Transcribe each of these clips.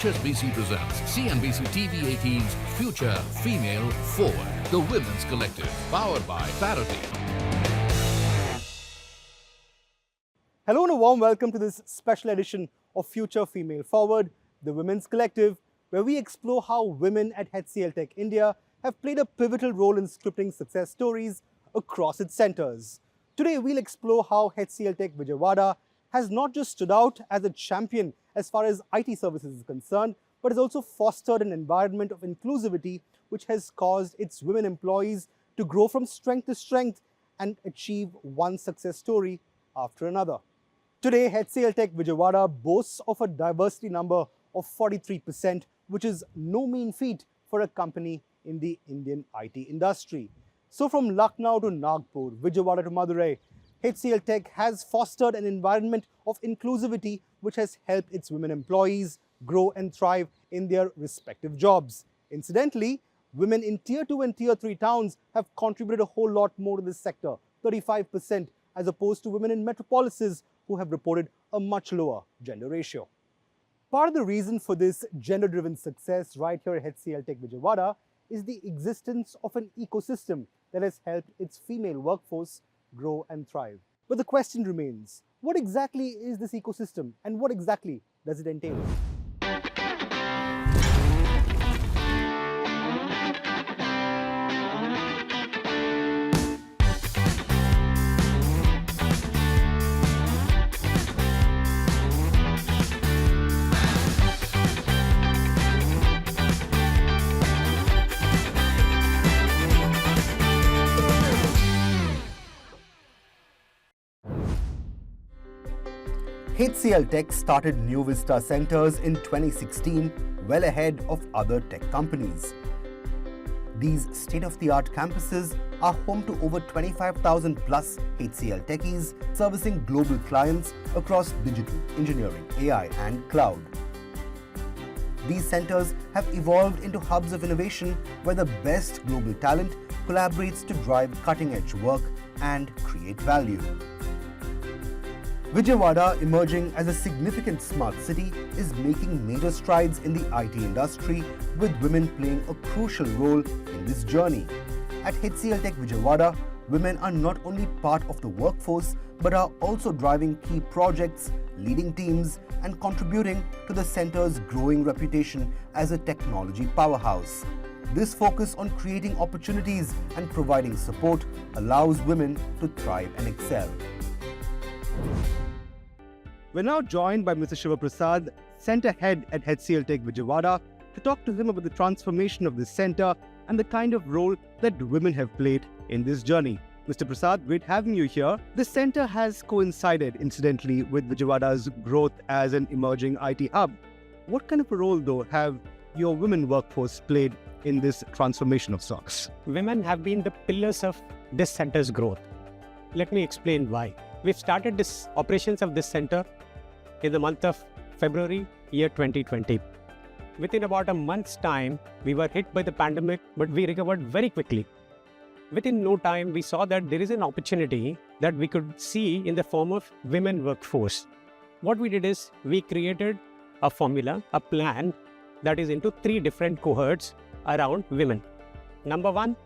HSBC presents CNBC-TV18's Future Female Forward, the Women's Collective, powered by Parity. Hello and a warm welcome to this special edition of Future Female Forward, the Women's Collective, where we explore how women at HCLTech India have played a pivotal role in scripting success stories across its centers. Today, we'll explore how HCLTech Vijayawada has not just stood out as a champion as far as IT services is concerned, but has also fostered an environment of inclusivity which has caused its women employees to grow from strength to strength and achieve one success story after another. Today, HCLTech Vijayawada boasts of a diversity number of 43%, which is no mean feat for a company in the Indian IT industry. So from Lucknow to Nagpur, Vijayawada to Madurai, HCLTech has fostered an environment of inclusivity which has helped its women employees grow and thrive in their respective jobs. Incidentally, women in Tier 2 and Tier 3 towns have contributed a whole lot more to this sector, 35%, as opposed to women in metropolises who have reported a much lower gender ratio. Part of the reason for this gender-driven success right here at HCLTech Vijayawada is the existence of an ecosystem that has helped its female workforce grow and thrive. But the question remains, what exactly is this ecosystem and what exactly does it entail? HCLTech started New Vista centers in 2016, well ahead of other tech companies. These state-of-the-art campuses are home to over 25,000 plus HCL techies servicing global clients across digital, engineering, AI and cloud. These centers have evolved into hubs of innovation where the best global talent collaborates to drive cutting-edge work and create value. Vijayawada, emerging as a significant smart city, is making major strides in the IT industry, with women playing a crucial role in this journey. At HCLTech Vijayawada, women are not only part of the workforce, but are also driving key projects, leading teams, and contributing to the center's growing reputation as a technology powerhouse. This focus on creating opportunities and providing support allows women to thrive and excel. We're now joined by Mr. Shiva Prasad, Center Head at HCLTech Vijayawada, to talk to him about the transformation of this center and the kind of role that women have played in this journey. Mr. Prasad, great having you here. This center has coincided, incidentally, with Vijayawada's growth as an emerging IT hub. What kind of a role, though, have your women workforce played in this transformation of sorts? Women have been the pillars of this center's growth. Let me explain why. We've started this operations of this center in the month of February, year 2020. Within about a month's time, we were hit by the pandemic, but we recovered very quickly. Within no time, we saw that there is an opportunity that we could see in the form of women workforce. What we did is we created a formula, a plan that is into 3 different cohorts around women. Number 1,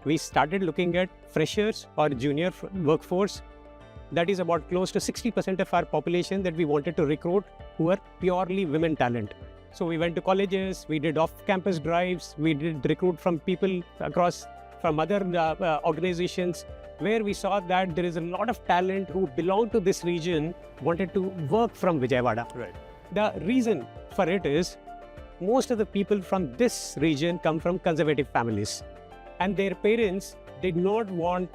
we started looking at freshers or junior workforce. That is about close to 60% of our population that we wanted to recruit who are purely women talent. So we went to colleges, we did off-campus drives, we did recruit from people across from other organizations, where we saw that there is a lot of talent who belong to this region wanted to work from Vijayawada. Right. The reason for it is most of the people from this region come from conservative families, and their parents did not want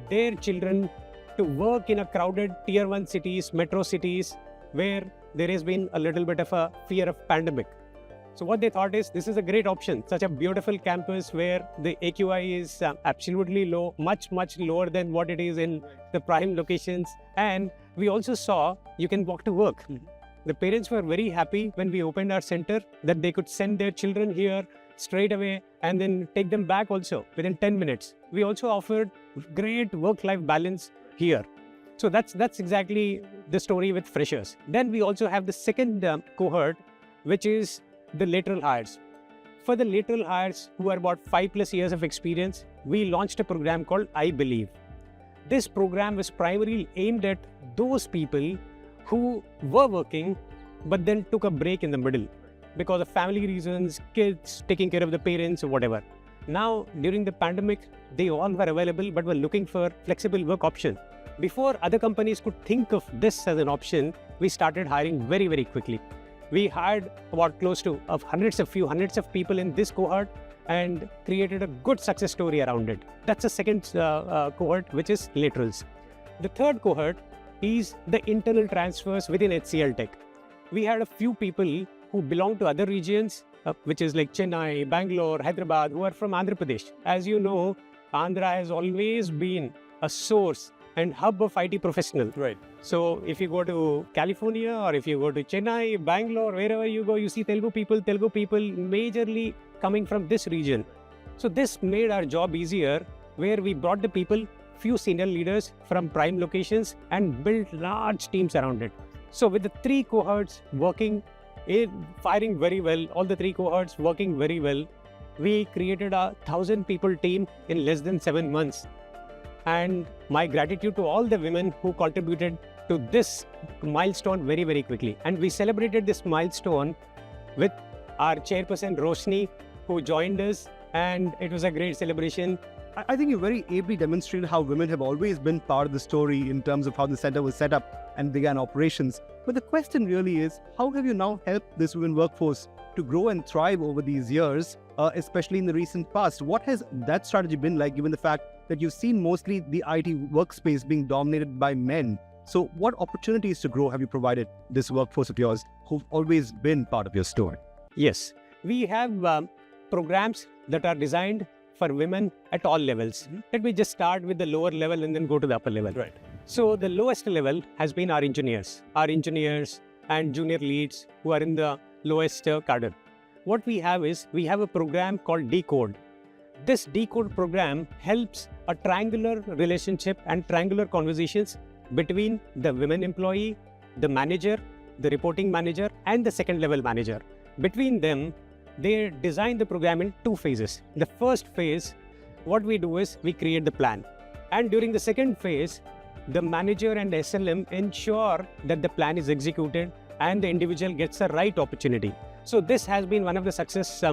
their children to work in a crowded Tier 1 cities, metro cities, where there has been a little bit of a fear of pandemic. So what they thought is, this is a great option, such a beautiful campus where the AQI is absolutely low, much lower than what it is in the prime locations. And we also saw you can walk to work. The parents were very happy when we opened our center that they could send their children here straight away and then take them back also within 10 minutes. We also offered great work-life balance here. So that's exactly the story with freshers. Then we also have the second cohort which is the lateral hires. For the lateral hires who are about 5+ years of experience, we launched a program called I Believe. This program was primarily aimed at those people who were working but then took a break in the middle because of family reasons, kids, taking care of the parents or whatever. Now, during the pandemic, they all were available but were looking for flexible work option. Before other companies could think of this as an option, we started hiring very, very quickly. We hired about close to hundreds of people in this cohort and created a good success story around it. That's the second cohort, which is laterals. The third cohort is the internal transfers within HCLTech. We had a few people who belong to other regions, which is like Chennai, Bangalore, Hyderabad, who are from Andhra Pradesh. As you know, Andhra has always been a source and hub of IT professionals. Right. So if you go to California or if you go to Chennai, Bangalore, wherever you go, you see Telugu people majorly coming from this region. So this made our job easier, where we brought the people, few senior leaders from prime locations and built large teams around it. So with the three cohorts firing very well, all the three cohorts working very well, we created a 1,000 people team in less than 7 months. And my gratitude to all the women who contributed to this milestone very, very quickly. And we celebrated this milestone with our chairperson Roshni, who joined us, and it was a great celebration. I think you very ably demonstrated how women have always been part of the story in terms of how the center was set up and began operations. But the question really is, how have you now helped this women workforce to grow and thrive over these years, especially in the recent past? What has that strategy been like, given the fact that you've seen mostly the IT workspace being dominated by men? So what opportunities to grow have you provided this workforce of yours who've always been part of your story? Yes, we have programs that are designed for women at all levels. Let me just start with the lower level and then go to the upper level. Right. So the lowest level has been our engineers and junior leads who are in the lowest cadre. What we have is, we have a program called Decode. This Decode program helps a triangular relationship and triangular conversations between the women employee, the manager, the reporting manager, and the second level manager. Between them, they design the program in 2 phases. The first phase, what we do is we create the plan. And during the second phase, the manager and SLM ensure that the plan is executed and the individual gets the right opportunity. So this has been one of the success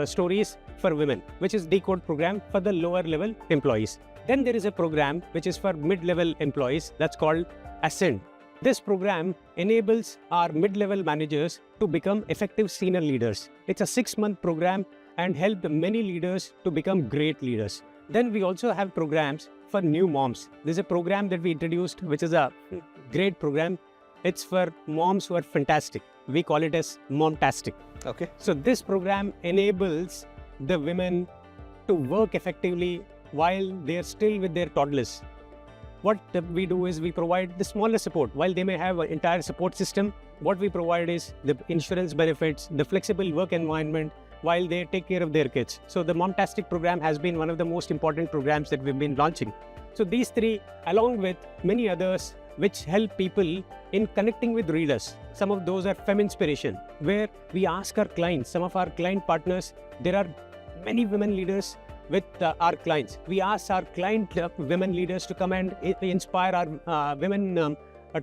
stories for women, which is Decode program for the lower level employees. Then there is a program which is for mid-level employees, that's called Ascend. This program enables our mid-level managers to become effective senior leaders. It's a 6-month program and helped many leaders to become great leaders. Then we also have programs for new moms. There's a program that we introduced, which is a great program. It's for moms who are fantastic. We call it as Momtastic. Okay. So this program enables the women to work effectively while they're still with their toddlers. What we do is we provide the smaller support. While they may have an entire support system, what we provide is the insurance benefits, the flexible work environment while they take care of their kids. So the Momtastic program has been one of the most important programs that we've been launching. So these three, along with many others, which help people in connecting with readers. Some of those are Feminspiration, where we ask our clients, some of our client partners, there are many women leaders with our clients. We ask our client women leaders to come and inspire our women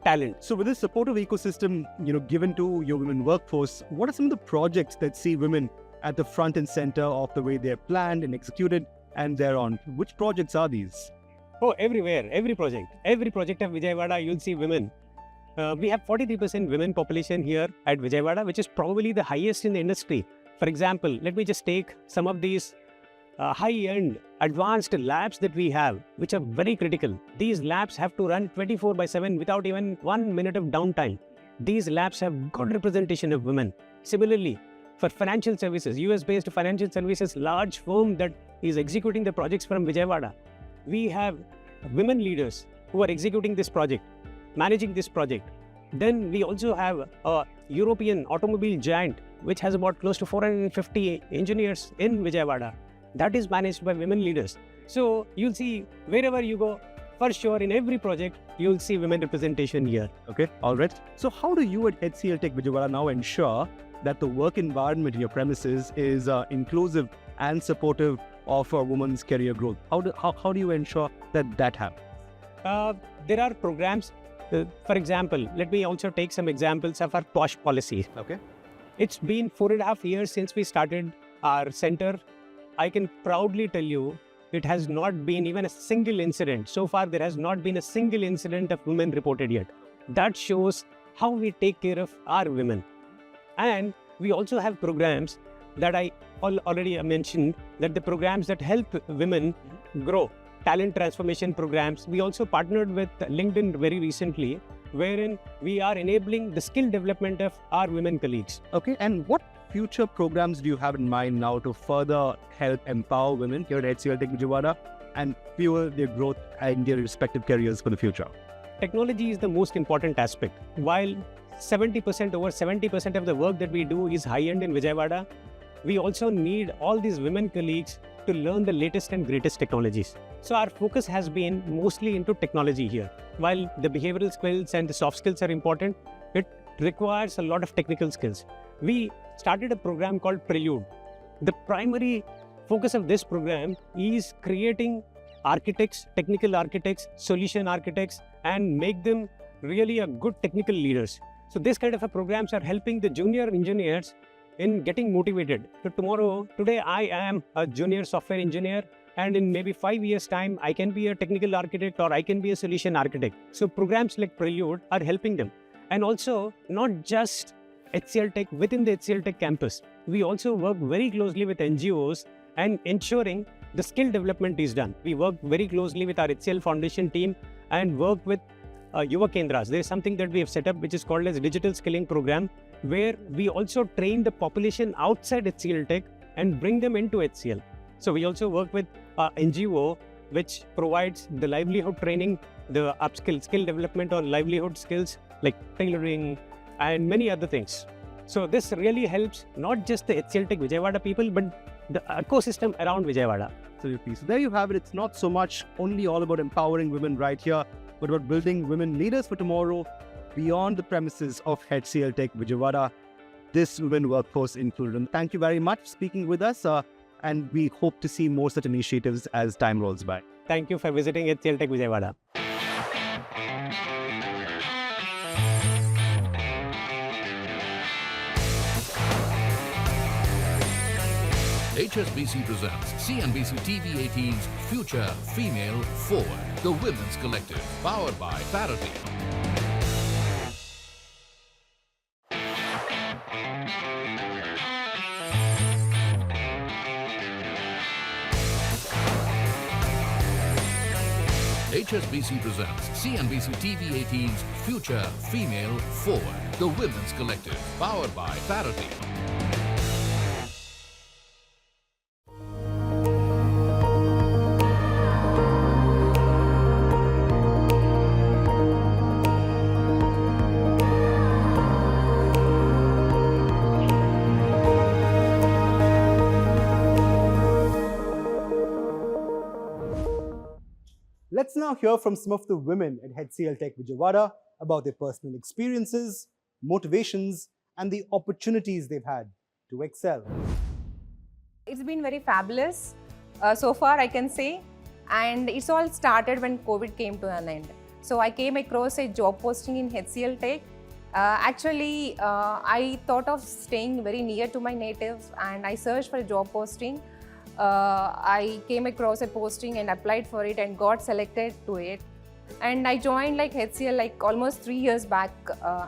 talent. So with this supportive ecosystem, given to your women workforce, what are some of the projects that see women at the front and center of the way they're planned and executed and thereon? Which projects are these? Oh, everywhere, every project of Vijayawada, you'll see women. We have 43% women population here at Vijayawada, which is probably the highest in the industry. For example, let me just take some of these high-end advanced labs that we have, which are very critical. These labs have to run 24/7 without even 1 minute of downtime. These labs have good representation of women. Similarly, for financial services, US-based financial services, large firm that is executing the projects from Vijayawada, we have women leaders who are executing this project, managing this project. Then we also have a European automobile giant, which has about close to 450 engineers in Vijayawada. That is managed by women leaders. So you'll see wherever you go, for sure in every project, you'll see women representation here. Okay, all right. So how do you at HCLTech Vijayawada now ensure that the work environment in your premises is inclusive and supportive of a woman's career growth? How do you ensure that happens? There are programs. For example, let me also take some examples of our POSH policy. Okay. It's been 4.5 years since we started our center. I can proudly tell you, it has not been even a single incident. So far, there has not been a single incident of women reported yet. That shows how we take care of our women. And we also have programs that I already mentioned, that the programs that help women grow, talent transformation programs. We also partnered with LinkedIn very recently, wherein we are enabling the skill development of our women colleagues. Okay, and what future programs do you have in mind now to further help empower women here at HCLTech Vijayawada and fuel their growth and their respective careers for the future? Technology is the most important aspect. While over 70% of the work that we do is high-end in Vijayawada, we also need all these women colleagues to learn the latest and greatest technologies. So our focus has been mostly into technology here. While the behavioral skills and the soft skills are important, it requires a lot of technical skills. We started a program called Prelude. The primary focus of this program is creating architects, technical architects, solution architects, and make them really a good technical leaders. So this kind of programs are helping the junior engineers in getting motivated. So today I am a junior software engineer, and in maybe 5 years' time, I can be a technical architect or I can be a solution architect. So programs like Prelude are helping them. And also, not just HCLTech, within the HCLTech campus, we also work very closely with NGOs and ensuring the skill development is done. We work very closely with our HCL Foundation team and work with Yuva Kendras. There is something that we have set up which is called as Digital Skilling Program, where we also train the population outside HCLTech and bring them into HCL. So we also work with NGO, which provides the livelihood training, the upskill, skill development on livelihood skills like tailoring and many other things. So this really helps not just the HCLTech Vijayawada people, but the ecosystem around Vijayawada. So there you have it. It's not so much only all about empowering women right here, but about building women leaders for tomorrow beyond the premises of HCLTech Vijayawada, this women workforce included. And thank you very much for speaking with us, and we hope to see more such initiatives as time rolls by. Thank you for visiting HCLTech Vijayawada. HSBC presents CNBC-TV18's Future Female Forward, the Women's Collective, powered by Parity. HSBC presents CNBC-TV18's Future Female Forward, the Women's Collective, powered by Parity. Let's now hear from some of the women at HCLTech Vijayawada about their personal experiences, motivations, and the opportunities they've had to excel. It's been very fabulous so far, I can say, and it's all started when COVID came to an end. So I came across a job posting in HCLTech. Actually, I thought of staying very near to my native, and I searched for a job posting. I came across a posting and applied for it and got selected to it. And I joined like HCL like almost 3 years back,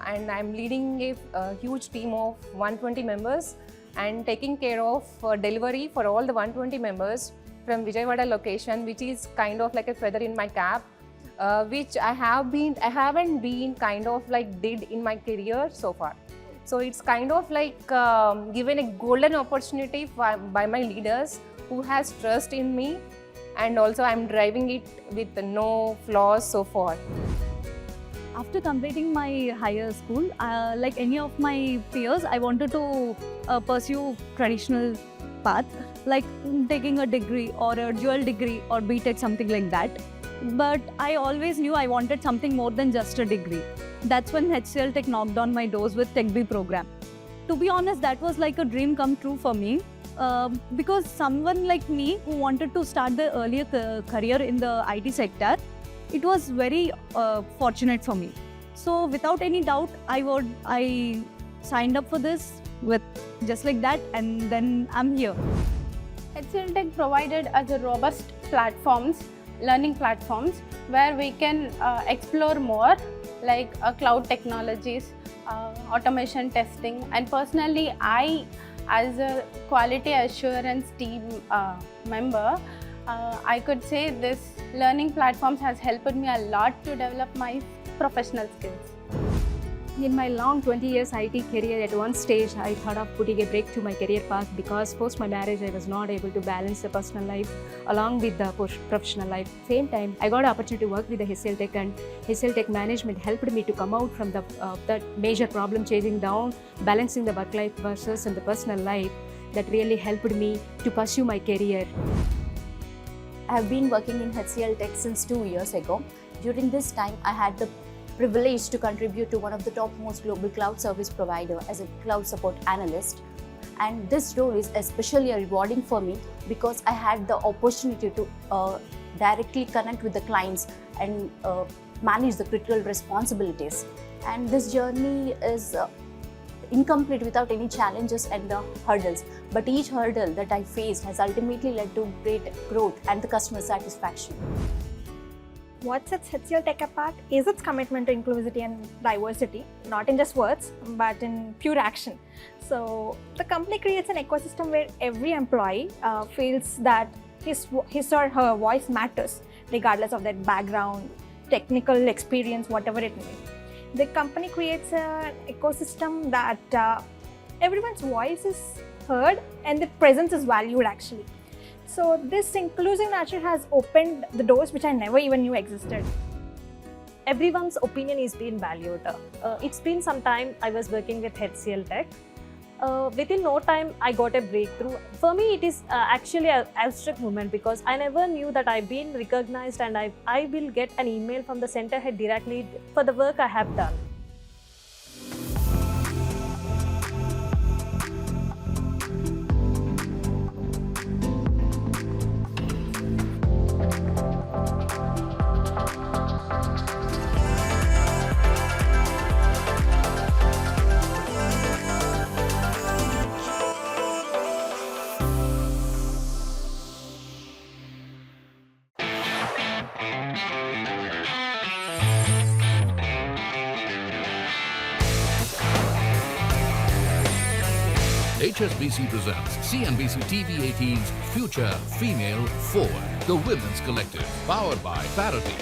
and I'm leading a huge team of 120 members and taking care of delivery for all the 120 members from Vijayawada location, which is kind of like a feather in my cap, which I haven't been kind of like did in my career so far. So it's kind of like given a golden opportunity by my leaders who has trust in me, and also I'm driving it with no flaws so far. After completing my higher school, like any of my peers, I wanted to pursue traditional path, like taking a degree or a dual degree or BTech, something like that. but I always knew I wanted something more than just a degree. That's when HCLTech knocked on my doors with Tech B program. To be honest, that was like a dream come true for me. Because someone like me who wanted to start the earlier career in the IT sector, it was very fortunate for me. So without any doubt, I signed up for this with just like that, and then I'm here. HCLTech provided us a robust learning platforms where we can explore more like cloud technologies, automation testing, and personally I, as a quality assurance team member, I could say this learning platforms has helped me a lot to develop my professional skills. In my long 20 years IT career, at one stage I thought of putting a break to my career path because post my marriage I was not able to balance the personal life along with the professional life. Same time, I got an opportunity to work with the HCLTech, and HCLTech management helped me to come out from that major problem, chasing down, balancing the work life versus and the personal life. That really helped me to pursue my career. I have been working in HCLTech since 2 years ago. During this time, I had the privilege to contribute to one of the topmost global cloud service provider as a cloud support analyst. And this role is especially rewarding for me because I had the opportunity to directly connect with the clients and manage the critical responsibilities. And this journey is incomplete without any challenges and the hurdles. But each hurdle that I faced has ultimately led to great growth and the customer satisfaction. What sets HCLTech apart is its commitment to inclusivity and diversity, not in just words, but in pure action. So the company creates an ecosystem where every employee feels that his or her voice matters, regardless of their background, technical experience, whatever it may be. The company creates an ecosystem that everyone's voice is heard and the presence is valued actually. So this inclusive nature has opened the doors which I never even knew existed. Everyone's opinion is being valued. It's been some time I was working with HCLTech. Within no time, I got a breakthrough. For me, it is actually an abstract moment because I never knew that I've been recognized and I will get an email from the center head directly for the work I have done. HSBC presents CNBC-TV18's Future Female Forward, the Women's Collective, powered by Parity.